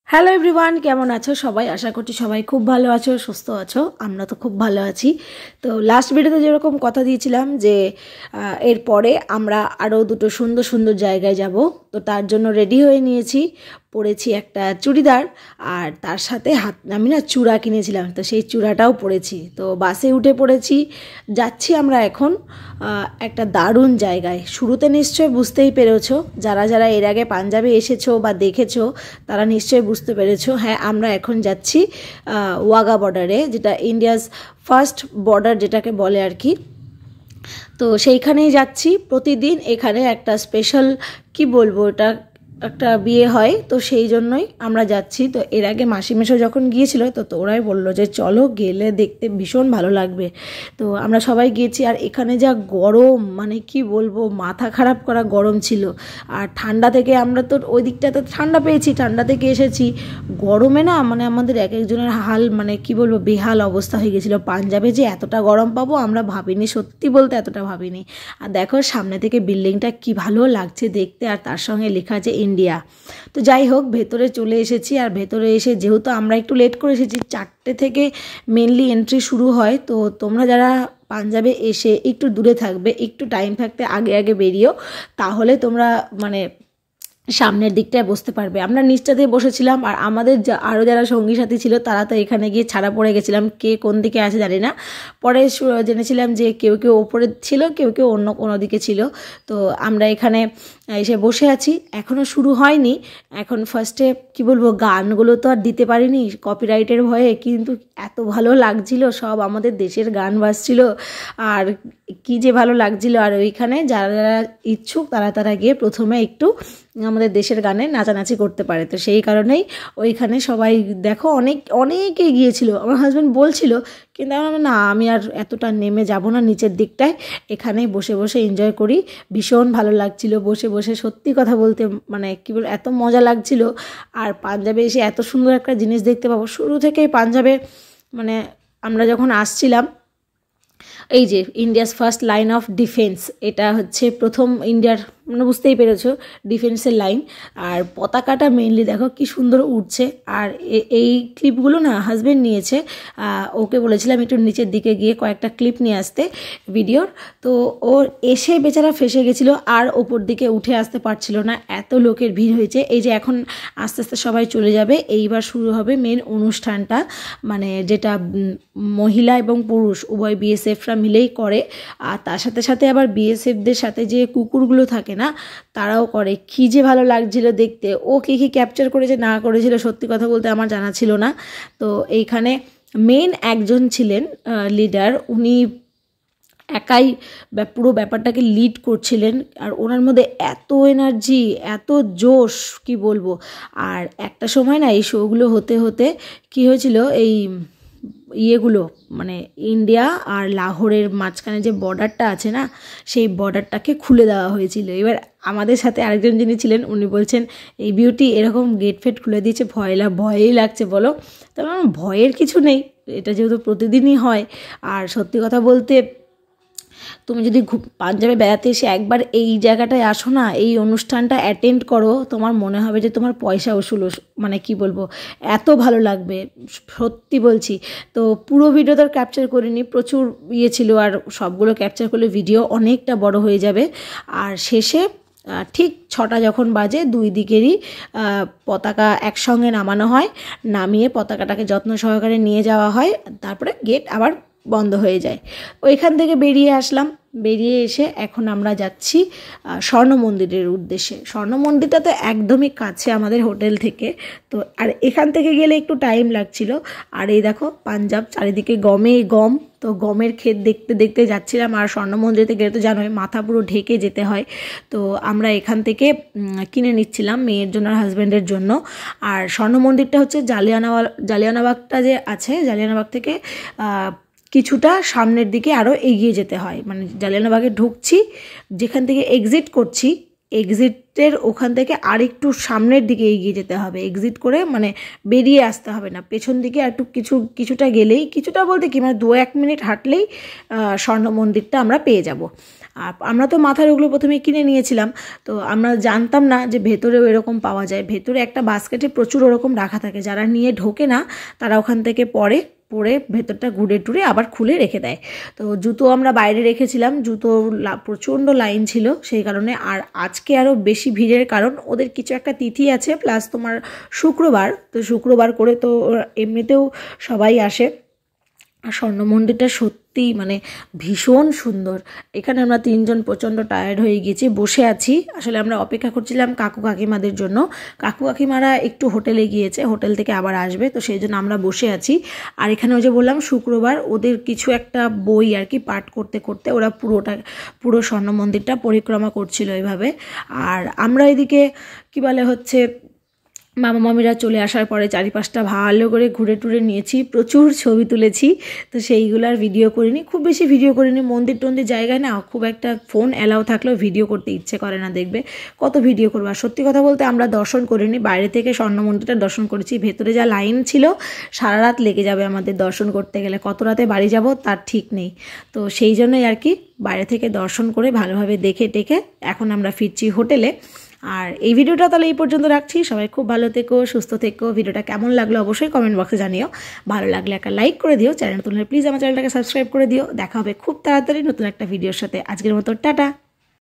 Hello everyone, কেমন আছো সবাই? আশা করছি সবাই খুব ভালো আছো, সুস্থ আছো। আমরা তো খুব ভালো আছি। তো লাস্ট ভিডিওতে যেরকম কথা দিয়েছিলাম যে এরপরে আমরা আরও দুটো সুন্দর সুন্দর জায়গায় যাব, তো তার জন্য রেডি হয়ে নিয়েছি। পরেছি একটা চুড়িদার, আর তার সাথে আমি না চূড়া কিনেছিলাম, তো সেই চূড়াটাও পরেছি। তো বাসে উঠে পড়েছি, যাচ্ছি আমরা এখন একটা দারুণ জায়গায়। শুরুতে নিশ্চয়ই বুঝতেই পেরেছো, যারা যারা এর আগে পাঞ্জাবে এসেছো বা দেখেছো তারা নিশ্চয়ই বুঝতে পেরেছো। হ্যাঁ, আমরা এখন যাচ্ছি ওয়াঘা বর্ডারে, যেটা ইন্ডিয়াস ফার্স্ট বর্ডার যেটাকে বলে আর কি। তো সেইখানেই যাচ্ছি। প্রতিদিন এখানে একটা স্পেশাল কি বলবো, এটা একটা বিয়ে হয়, তো সেই জন্যই আমরা যাচ্ছি। তো এর আগে মাসি মেশো যখন গিয়েছিল, তো ওরাই বললো যে চলো, গেলে দেখতে ভীষণ ভালো লাগবে। তো আমরা সবাই গিয়েছি। আর এখানে যা গরম, মানে কি বলবো, মাথা খারাপ করা গরম ছিল। আর ঠান্ডা থেকে আমরা তো ওই দিকটাতে ঠান্ডা পেয়েছি, ঠান্ডা থেকে এসেছি, গরমে না মানে আমাদের এক একজনের হাল, মানে কি বলবো, বেহাল অবস্থা হয়ে গেছিলো। পাঞ্জাবে যে এতটা গরম পাবো আমরা ভাবিনি, সত্যি বলতে এতটা ভাবিনি। আর দেখো সামনে থেকে বিল্ডিংটা কি ভালো লাগছে দেখতে, আর তার সঙ্গে লেখা আছে ইন্ডিয়া। তো যাই হোক, ভেতরে চলে এসেছি। আর ভেতরে এসে যেহেতু আমরা একটু লেট করে এসেছি, 4টে থেকে মেনলি এন্ট্রি শুরু হয়। তো তোমরা যারা পাঞ্জাবে এসে একটু দূরে থাকবে, একটু টাইম থাকতে আগে আগে বেরিয়েও, তাহলে তোমরা মানে সামনের দিকটায় বসতে পারবে। আমরা নিচটাতে বসেছিলাম, আর আমাদের আরও যারা সঙ্গী সাথী ছিল তারা তো এখানে গিয়ে ছাড়া পড়ে গেছিলাম, কে কোন দিকে আছে জানি না। পরে জেনেছিলাম যে কেউ কেউ ওপরে ছিল, কেউ কেউ অন্য কোনো দিকে ছিল। তো আমরা এখানে এসে বসে আছি, এখনও শুরু হয়নি। এখন ফার্স্টে কি বলবো, গানগুলো তো আর দিতে পারিনি কপিরাইটের ভয়ে, কিন্তু এত ভালো লাগছিল, সব আমাদের দেশের গান বাজছিল, আর কি যে ভালো লাগছিল। আর ওইখানে যারা যারা ইচ্ছুক তারা গিয়ে প্রথমে একটু আমাদের দেশের গানে নাচানাচি করতে পারে। তো সেই কারণেই ওইখানে সবাই দেখো অনেকে গিয়েছিল। আমার হাজব্যান্ড বলছিল, কিন্তু না, আমি আর এতটা নেমে যাব না নিচের দিকটায়, এখানেই বসে বসে এনজয় করি। ভীষণ ভালো লাগছিল বসে বসে, সত্যি কথা বলতে, মানে কী বল, এত মজা লাগছিল। আর পাঞ্জাবে এসে এত সুন্দর একটা জিনিস দেখতে পাবো। শুরু থেকেই পাঞ্জাবে মানে আমরা যখন আসছিলাম, এই যে India's first line of defence, এটা হচ্ছে প্রথম ইন্ডিয়ার, মানে বুঝতেই পেরেছো, ডিফেন্সের লাইন। আর পতাকাটা মেনলি দেখো কি সুন্দর উঠছে। আর এই ক্লিপগুলো না হাজব্যান্ড নিয়েছে, ওকে বলেছিলাম একটু নিচের দিকে গিয়ে কয়েকটা ক্লিপ নিয়ে আসতে ভিডিওর। তো ওর এসে বেচারা ফেসে গেছিলো, আর ওপর দিকে উঠে আসতে পারছিল না, এত লোকের ভিড় হয়েছে। এই যে এখন আস্তে আস্তে সবাই চলে যাবে, এইবার শুরু হবে মেন অনুষ্ঠানটা, মানে যেটা মহিলা এবং পুরুষ উভয় বিএসএফরা মিলেই করে। আর তার সাথে সাথে আবার বিএসএফদের সাথে যে কুকুরগুলো থাকে না, তারাও করে। কী যে ভালো লাগছিল দেখতে। ও কী কী ক্যাপচার করেছে না করেছিল সত্যি কথা বলতে আমার জানা ছিল না। তো এইখানে মেন একজন ছিলেন লিডার, উনি একাই পুরো ব্যাপারটাকে লিড করছিলেন। আর ওনার মধ্যে এত এনার্জি, এত জোশ, কি বলবো। আর একটা সময় না এই শোগুলো হতে হতে কি হয়েছিল, এই ইয়েগুলো মানে ইন্ডিয়া আর লাহোরের মাঝখানে যে বর্ডারটা আছে না, সেই বর্ডারটাকে খুলে দেওয়া হয়েছিল। এবার আমাদের সাথে আরেকজন যিনি ছিলেন উনি বলছেন, এই বিউটি এরকম গেট ফেট খুলে দিয়েছে, ভয়েই লাগছে বলো। তবে ভয়ের কিছু নেই, এটা যেহেতু প্রতিদিনই হয়। আর সত্যি কথা বলতে, তুমি যদি পাঞ্জাবে বেড়াতে এসে একবার এই জায়গাটায় আসো না, এই অনুষ্ঠানটা অ্যাটেন্ড করো, তোমার মনে হবে যে তোমার পয়সা উসুল, মানে কি বলবো, এত ভালো লাগবে, সত্যি বলছি। তো পুরো ভিডিও তো ক্যাপচার করিনি, প্রচুর ইয়ে ছিল, আর সবগুলো ক্যাপচার করলে ভিডিও অনেকটা বড় হয়ে যাবে। আর শেষে ঠিক 6টা যখন বাজে, দুই দিকেরই পতাকা একসঙ্গে নামানো হয়, নামিয়ে পতাকাটাকে যত্ন সহকারে নিয়ে যাওয়া হয়, তারপরে গেট আবার বন্ধ হয়ে যায়। ওইখান থেকে বেরিয়ে আসলাম। বেরিয়ে এসে এখন আমরা যাচ্ছি স্বর্ণ মন্দিরের উদ্দেশ্যে। স্বর্ণ মন্দিরটা তো একদমই কাছে আমাদের হোটেল থেকে, তো আর এখান থেকে গেলে একটু টাইম লাগছিল। আর এই দেখো পাঞ্জাব, চারিদিকে গমে গম, তো গমের ক্ষেত দেখতে দেখতে যাচ্ছিলাম। আর স্বর্ণ মন্দিরে গেলে তো জানোই মাথা পুরো ঢেকে যেতে হয়, তো আমরা এখান থেকে কিনে নিচ্ছিলাম মেয়ের জন্য আর হাজব্যান্ডের জন্য। আর স্বর্ণ মন্দিরটা হচ্ছে জালিয়ানওয়ালাবাগটা যে আছে, জালিয়ানওয়ালাবাগ থেকে কিছুটা সামনের দিকে আরও এগিয়ে যেতে হয়। মানে জালিয়ানওয়ালাবাগে ঢুকছি, যেখান থেকে এক্সিট করছি, এক্সিটের ওখান থেকে আরেকটু সামনের দিকে এগিয়ে যেতে হবে। এক্সিট করে মানে বেরিয়ে আসতে হবে না, পেছন দিকে একটু কিছুটা গেলেই, কিছুটা বলতে কি মানে 2-1 মিনিট হাঁটলেই স্বর্ণ মন্দিরটা আমরা পেয়ে যাব। আর আমরা তো মাথার ওগুলো প্রথমে কিনে নিয়েছিলাম, তো আমরা জানতাম না যে ভেতরেও এরকম পাওয়া যায়। ভেতরে একটা বাস্কেটে প্রচুর ওরকম রাখা থাকে, যারা নিয়ে ঢোকে না তারা ওখান থেকে পরে ভেতরটা ঘুরে টুরে আবার খুলে রেখে দেয়। তো জুতো আমরা বাইরে রেখেছিলাম, জুতো প্রচণ্ড লাইন ছিল সেই কারণে। আর আজকে আরও বেশি ভিড়ের কারণ ওদের কিছু একটা তিথি আছে, প্লাস তোমার শুক্রবার, তো শুক্রবার করে তো এমনিতেও সবাই আসে। আর স্বর্ণ মন্দিরটা সত্যি মানে ভীষণ সুন্দর। এখানে আমরা 3 জন প্রচণ্ড টায়ার্ড হয়ে গেছি, বসে আছি। আসলে আমরা অপেক্ষা করছিলাম কাকু কাকিমাদের জন্য। কাকু কাকিমারা একটু হোটেলে গিয়েছে, হোটেল থেকে আবার আসবে, তো সেই জন্য আমরা বসে আছি। আর এখানে ওই যে বললাম শুক্রবার ওদের কিছু একটা বই আর কি পাঠ করতে করতে ওরা পুরো স্বর্ণ মন্দিরটা পরিক্রমা করছিল এইভাবে। আর আমরা এদিকে কী বলে হচ্ছে মামা মামিরা চলে আসার পরে চারিপাশটা ভালো করে ঘুরে টুরে নিয়েছি, প্রচুর ছবি তুলেছি। তো সেইগুলো আর ভিডিও করিনি, খুব বেশি ভিডিও করিনি। মন্দির টন্দির জায়গায় না খুব একটা ফোন অ্যালাউ থাকলেও ভিডিও করতে ইচ্ছে করে না, দেখবে কত ভিডিও করবো। আর সত্যি কথা বলতে আমরা দর্শন করিনি, বাইরে থেকে স্বর্ণ মন্দিরটা দর্শন করেছি। ভেতরে যা লাইন ছিল, সারা রাত লেগে যাবে আমাদের দর্শন করতে গেলে, কত রাতে বাড়ি যাব তার ঠিক নেই। তো সেই জন্যই আর কি বাইরে থেকে দর্শন করে ভালোভাবে দেখে টেকে এখন আমরা ফিরছি হোটেলে। আর এই ভিডিওটা তাহলে এই পর্যন্ত রাখছি। সবাই খুব ভালো থেকো, সুস্থ থেকো। ভিডিওটা কেমন লাগলো অবশ্যই কমেন্ট বক্সে জানিও। ভালো লাগলে একটা লাইক করে দিও, চ্যানেল তুললে প্লিজ আমার চ্যানেলটাকে সাবস্ক্রাইব করে দিও। দেখা হবে খুব তাড়াতাড়ি নতুন একটা ভিডিওর সাথে। আজকের মতো টাটা।